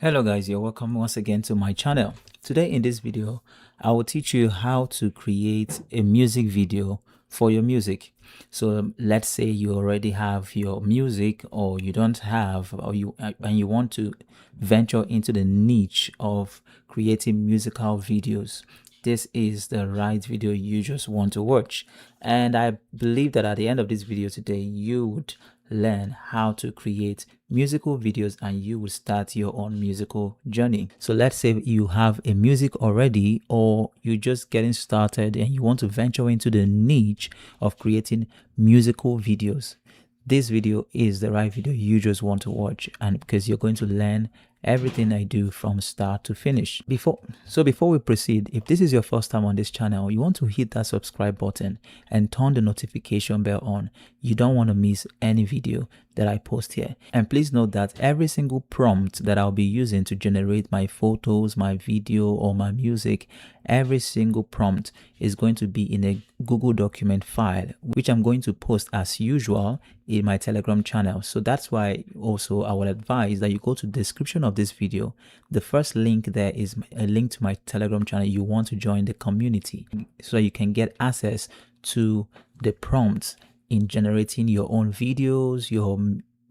Hello guys, you're welcome once again to my channel. Today in this video, I will teach you how to create a music video for your music. So let's say you already have your music or you don't have, or you want to venture into the niche of creating musical videos. This is the right video you just want to watch. And I believe that at the end of this video today, you would learn how to create musical videos and you will start your own musical journey. So let's say you have a music already, or you're just getting started and you want to venture into the niche of creating musical videos. This video is the right video you just want to watch, and because you're going to learn everything I do from start to finish. Before we proceed, if this is your first time on this channel, you want to hit that subscribe button and turn the notification bell on. You don't want to miss any video that I post here. And please note that every single prompt that I'll be using to generate my photos, my video, or my music, every single prompt is going to be in a Google document file, which I'm going to post as usual in my Telegram channel. So that's why also I will advise that you go to the description of this video. The first link there is a link to my Telegram channel. You want to join the community so you can get access to the prompts in generating your own videos, your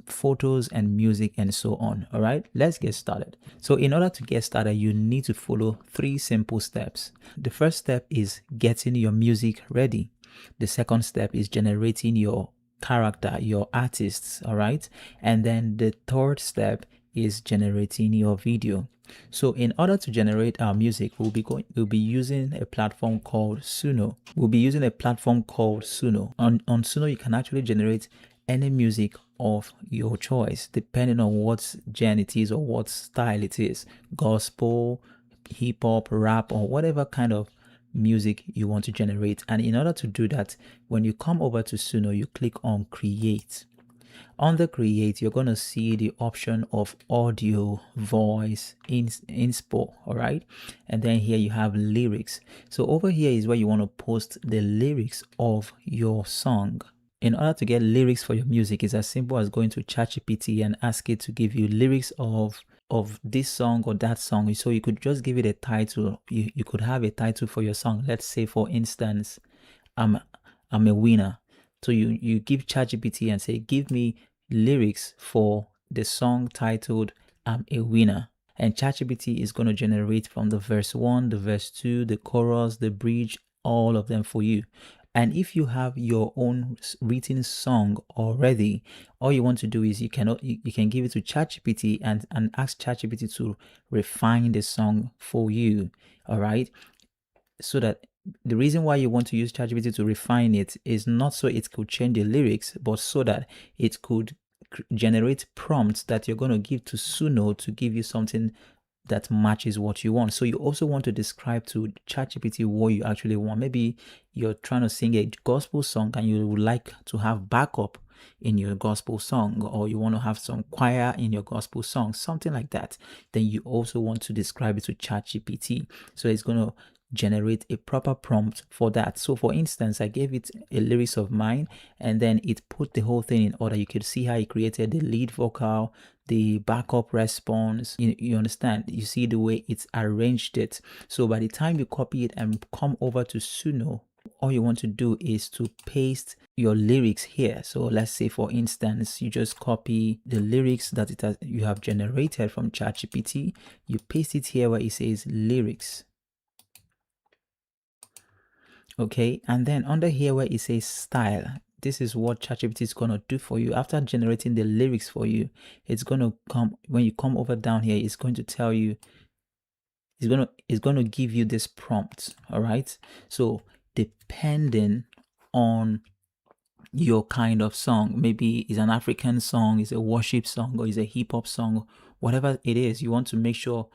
photos and music and so on. All right, let's get started. So in order to get started, you need to follow 3 simple steps. The first step is getting your music ready. The second step is generating your character, your artists. All right, and then the third step is generating your video. So in order to generate our music, we'll be using a platform called Suno. On Suno, you can actually generate any music of your choice, depending on what genre it is or what style it is: gospel, hip hop, rap, or whatever kind of music you want to generate. And in order to do that, when you come over to Suno, you click on Create. Under Create, you're going to see the option of audio, voice, inspo. All right, and then here you have lyrics. So over here is where you want to post the lyrics of your song. In order to get lyrics for your music, it's as simple as going to ChatGPT and ask it to give you lyrics of this song or that song. So you could just give it a title. You could have a title for your song. Let's say, for instance, I'm a winner. So you give ChatGPT and say, give me lyrics for the song titled I'm a Winner. And ChatGPT is going to generate from the verse 1, the verse 2, the chorus, the bridge, all of them for you. And if you have your own written song already, all you want to do is you can give it to ChatGPT and ask ChatGPT to refine the song for you. All right, so that the reason why you want to use ChatGPT to refine it is not so it could change the lyrics, but so that it could generate prompts that you're going to give to Suno to give you something that matches what you want. So you also want to describe to ChatGPT what you actually want. Maybe you're trying to sing a gospel song and you would like to have backup in your gospel song, or you want to have some choir in your gospel song, something like that. Then you also want to describe it to ChatGPT. So it's going to generate a proper prompt for that. So for instance, I gave it a lyrics of mine and then it put the whole thing in order. You could see how it created the lead vocal, the backup response. You understand? You see the way it's arranged it. So by the time you copy it and come over to Suno, all you want to do is to paste your lyrics here. So let's say, for instance, you just copy the lyrics that you have generated from ChatGPT. You paste it here where it says lyrics. Okay, and then under here where it says style, this is what ChatGPT is going to do for you. After generating the lyrics for you, it's going to come, when you come over down here, it's going to tell you, it's going to give you this prompt. All right, so depending on your kind of song, maybe it's an African song, it's a worship song, or it's a hip hop song, whatever it is, you want to make sure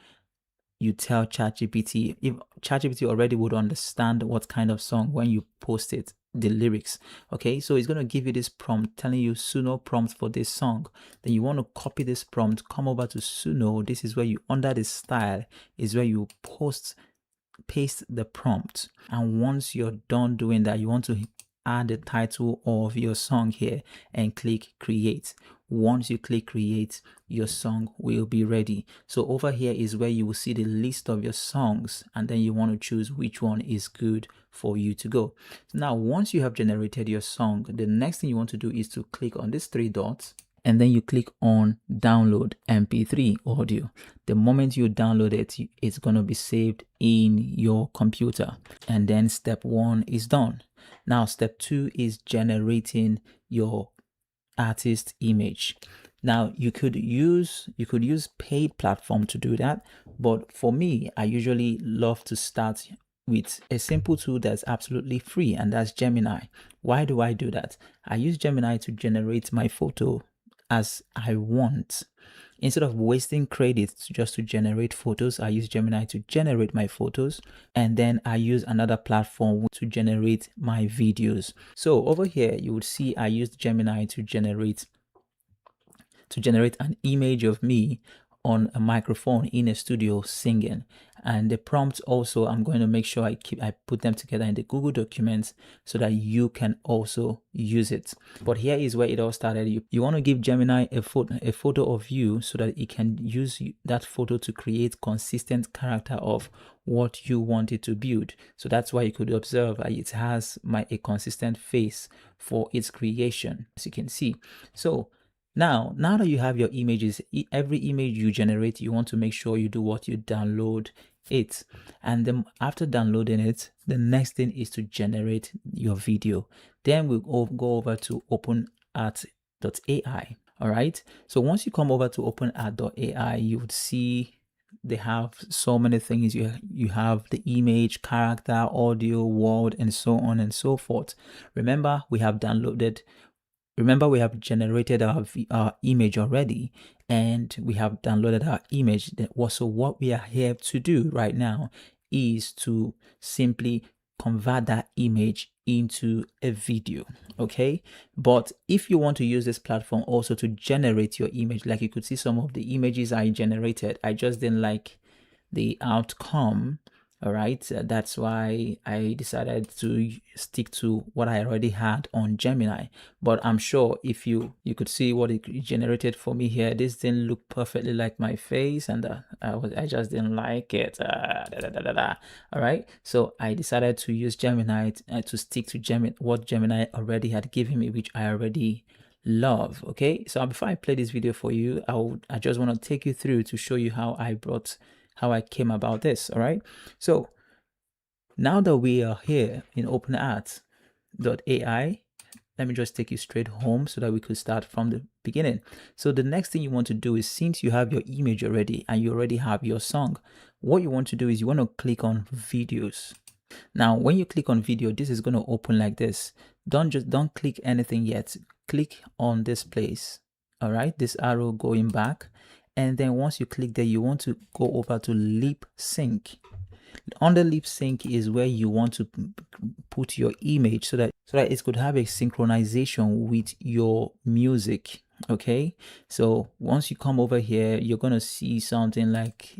you tell ChatGPT. If ChatGPT already would understand what kind of song when you post it, the lyrics. Okay, so it's going to give you this prompt telling you Suno prompt for this song. Then you want to copy this prompt, come over to Suno. This is where you, under the style, is where you paste the prompt. And once you're done doing that, you want to add the title of your song here and click create. once you click create, your song will be ready. So over here is where you will see the list of your songs, and then you want to choose which one is good for you to go. Now, once you have generated your song, the next thing you want to do is to click on these three dots, and then you click on download MP3 audio. The moment you download it, it's going to be saved in your computer. And then step 1 is done. Now, step 2 is generating your artist image. Now, you could use paid platform to do that, but for me, I usually love to start with a simple tool that's absolutely free, and that's Gemini. Why do I do that? I use Gemini to generate my photo as I want. Instead of wasting credits just to generate photos, I use Gemini to generate my photos, and then I use another platform to generate my videos. So over here, you would see I used Gemini to generate an image of me on a microphone in a studio singing. And the prompts also, I'm going to make sure I put them together in the Google Documents so that you can also use it. But here is where it all started. You want to give Gemini a photo of you so that it can use that photo to create consistent character of what you want it to build. So that's why you could observe it has a consistent face for its creation, as you can see. So now that you have your images, every image you generate, you want to make sure you do what? You download it. And then after downloading it, the next thing is to generate your video. Then we'll go over to openart.ai. All right. So once you come over to openart.ai, you would see they have so many things. You have the image, character, audio, word, and so on and so forth. Remember, we have generated our image already, and we have downloaded our image. So what we are here to do right now is to simply convert that image into a video. Okay, but if you want to use this platform also to generate your image, like you could see some of the images I generated, I just didn't like the outcome. All right, that's why I decided to stick to what I already had on Gemini. But I'm sure if you could see what it generated for me here, this didn't look perfectly like my face, and I just didn't like it. All right, so I decided to use Gemini to stick to what Gemini already had given me, which I already love. Okay, so before I play this video for you, I just want to take you through to show you how I came about this. All right, so now that we are here in openart.ai, let me just take you straight home so that we could start from the beginning. So the next thing you want to do is, since you have your image already and you already have your song, what you want to do is you want to click on videos. Now, when you click on video, this is going to open like this. Don't click anything yet. Click on this place. All right, this arrow going back. And then once you click there, you want to go over to lip sync. Under lip sync is where you want to put your image so that it could have a synchronization with your music. Okay, so once you come over here, you're gonna see something like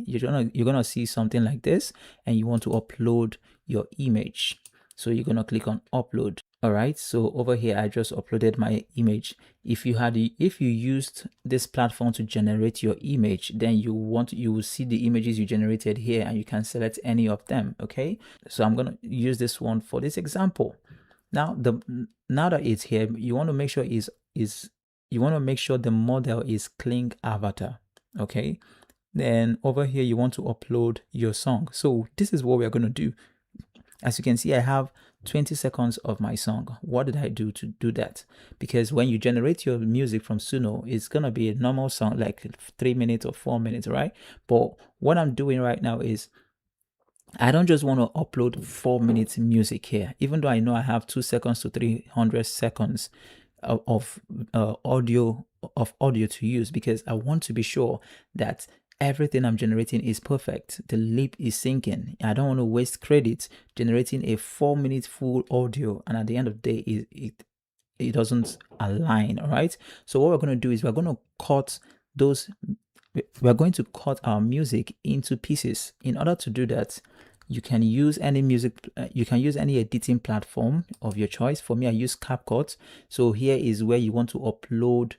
something like this, and you want to upload your image. So you're gonna click on upload. All right, so over here I just uploaded my image. If you used this platform to generate your image, then you will see the images you generated here, and you can select any of them. Okay, so I'm gonna use this one for this example. Now that it's here, you want to make sure the model is clean avatar. Okay, then over here you want to upload your song. So this is what we are going to do. As you can see, I have 20 seconds of my song. What did I do to do that? Because when you generate your music from Suno, it's going to be a normal song, like 3 minutes or 4 minutes, right? But what I'm doing right now is, I don't just want to upload 4 minutes music here, even though I know I have 2 seconds to 300 seconds of audio to use, because I want to be sure that everything I'm generating is perfect. The lip is syncing. I don't want to waste credit generating a 4-minute full audio, and at the end of the day, it doesn't align. All right. So what we're going to do is we're going to cut our music into pieces. In order to do that, you can use any editing platform of your choice. For me, I use CapCut. So here is where you want to upload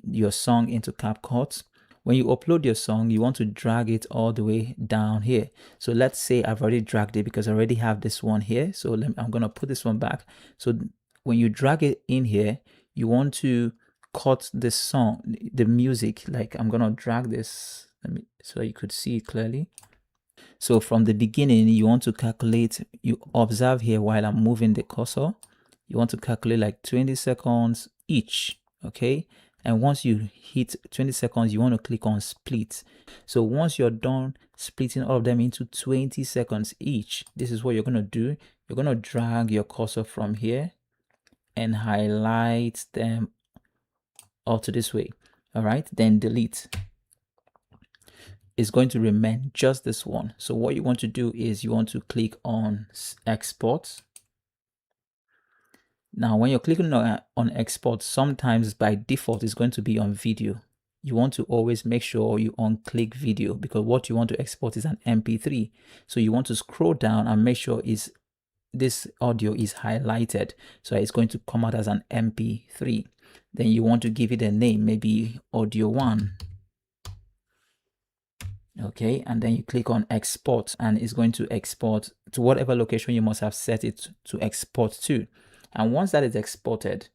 your song into CapCut. When you upload your song, you want to drag it all the way down here. So let's say I've already dragged it because I already have this one here. So I'm going to put this one back. So when you drag it in here, you want to cut the song, the music. Like I'm going to drag this so you could see it clearly. So from the beginning, you want to calculate, you observe here while I'm moving the cursor, you want to calculate like 20 seconds each, okay? And once you hit 20 seconds, you want to click on split. So once you're done splitting all of them into 20 seconds each, this is what you're going to do. You're going to drag your cursor from here and highlight them all to this way. All right, then delete. Is going to remain just this one. So what you want to do is you want to click on export. Now, when you're clicking on export, sometimes by default it's going to be on video. You want to always make sure you unclick video because what you want to export is an MP3. So you want to scroll down and make sure this audio is highlighted. So it's going to come out as an MP3. Then you want to give it a name, maybe audio 1. Okay, and then you click on export and it's going to export to whatever location you must have set it to export to. And once that is exported,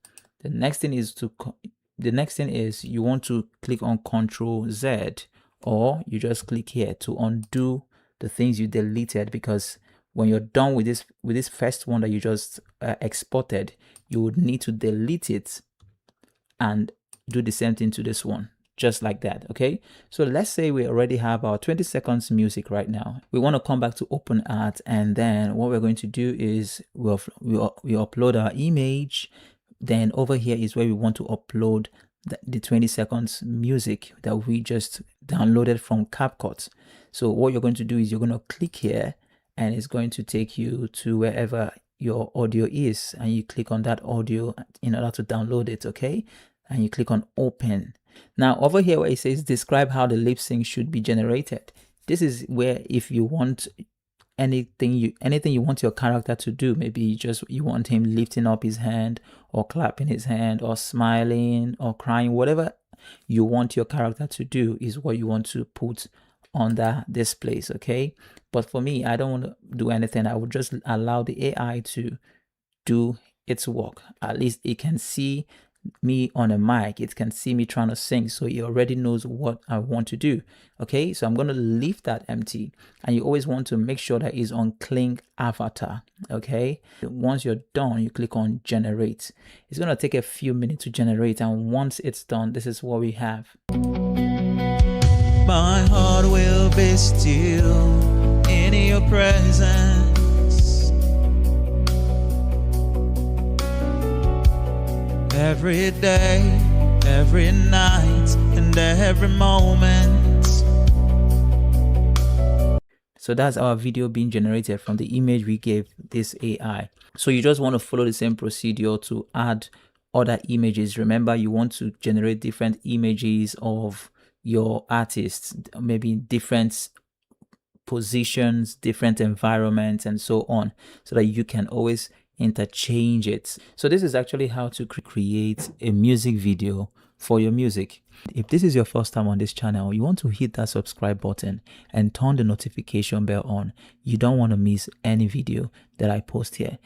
the next thing is you want to click on Ctrl Z, or you just click here to undo the things you deleted, because when you're done with this first one that you just exported, you would need to delete it and do the same thing to this one. Just like that. Okay, so let's say we already have our 20 seconds music right now. We want to come back to OpenArt, and then what we're going to do is we upload our image. Then over here is where we want to upload the 20 seconds music that we just downloaded from CapCut. So what you're going to do is you're going to click here and it's going to take you to wherever your audio is, and you click on that audio in order to download it. Okay, and you click on open. Now over here where it says describe how the lip sync should be generated, this is where if you want anything you want your character to do, maybe you want him lifting up his hand or clapping his hand or smiling or crying, whatever you want your character to do is what you want to put under this place. Okay, but for me, I don't want to do anything. I would just allow the AI to do its work. At least it can see me on a mic, it can see me trying to sing, so it already knows what I want to do. Okay, so I'm going to leave that empty, and you always want to make sure that it's on clean avatar. Okay, once you're done, you click on generate. It's going to take a few minutes to generate, and once it's done, this is what we have. My heart will be still in your presence. Every day, every night, and every moment. So that's our video being generated from the image we gave this AI. So you just want to follow the same procedure to add other images. Remember, you want to generate different images of your artists, maybe different positions, different environments, and so on, so that you can always interchange it. So this is actually how to create a music video for your music. If this is your first time on this channel, you want to hit that subscribe button and turn the notification bell on. You don't want to miss any video that I post here.